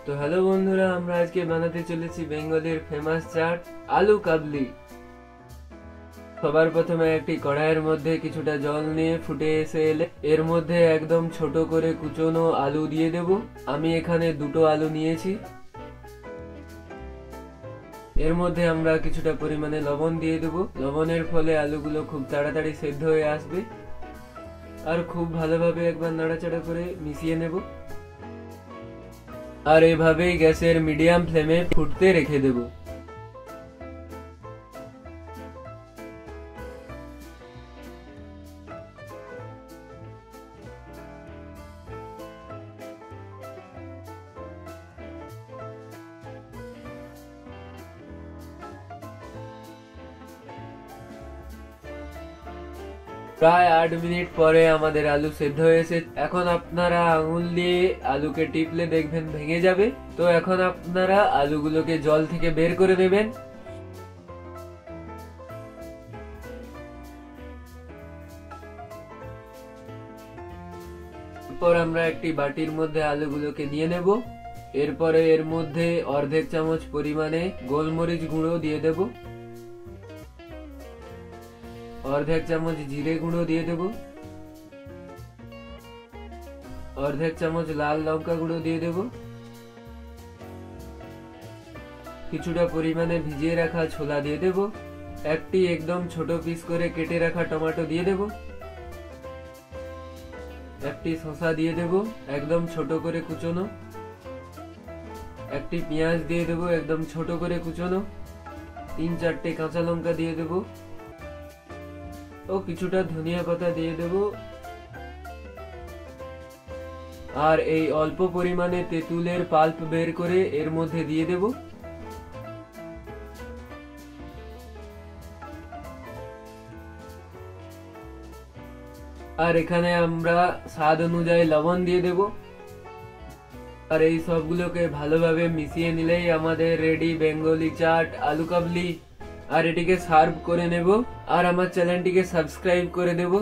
তো হ্যালো বন্ধুরা, আমরা আজকে বানাতে চলেছি বেঙ্গলের ফেমাস চাট আলু কাবলি। সবার প্রথমে একটি কড়াইয়ের মধ্যে কিছুটা জল নিয়ে ফুটে এলে এর মধ্যে একদম ছোট করে কুচনো আলু দিয়ে দেব। আমি এখানে দুটো আলু নিয়েছি। এর মধ্যে আমরা কিছুটা পরিমাণে লবণ দিয়ে দেব। লবণের ফলে আলুগুলো খুব তাড়াতাড়ি সেদ্ধ হয়ে আসবে। আর খুব ভালোভাবে একবার নাড়াচাড়া করে মিশিয়ে নেব। আর এভাবেই গ্যাসের মিডিয়াম ফ্লেমে ফুটতে রেখে দেব। প্রায় 8 মিনিট পরে আমাদের আলু সেদ্ধ হয়েছে। এখন আপনারা আঙুল দিয়ে আলুকে টিপলে দেখবেন ভেঙে যাবে। তো এখন আপনারা আলুগুলোকে জল থেকে বের করে নেবেন। এরপর আমরা একটি বাটির মধ্যে আলুগুলোকে নিয়ে নেব। এরপরে এর মধ্যে অর্ধেক চামচ পরিমাণে গোলমরিচ গুঁড়ো দিয়ে দেব। অর্ধেক চামচ জিরে গুঁড়ো দিয়ে দেব। অর্ধেক চামচ লাল লঙ্কা গুঁড়ো দিয়ে দেব। কিছুটা পরিমাণে ভিজিয়ে রাখা ছোলা দিয়ে দেব। একটি একদম ছোট পিস করে কেটে রাখা টমেটো দিয়ে দেব। একটি শসা দিয়ে দেব একদম ছোট করে কুচনো। একটি পেঁয়াজ দিয়ে দেব একদম ছোট করে কুচনো। 3-4টে কাঁচা লঙ্কা দিয়ে দেব ও কিছুটা ধনিয়া পাতা দিয়ে দেব। আর এই অল্প পরিমাণে তেঁতুলের পাল্প বের করে এর মধ্যে দিয়ে দেব। আর এখানে আমরা স্বাদ অনুযায়ী লবণ দিয়ে দেব। আর এই সবগুলোকে ভালোভাবে মিশিয়ে নিলেই আমাদের রেডি বেঙ্গলি চাট আলু কাবলি। আর এটিকে সার্ভ করে নেব। আর আমার চ্যানেলটিকে সাবস্ক্রাইব করে দেব।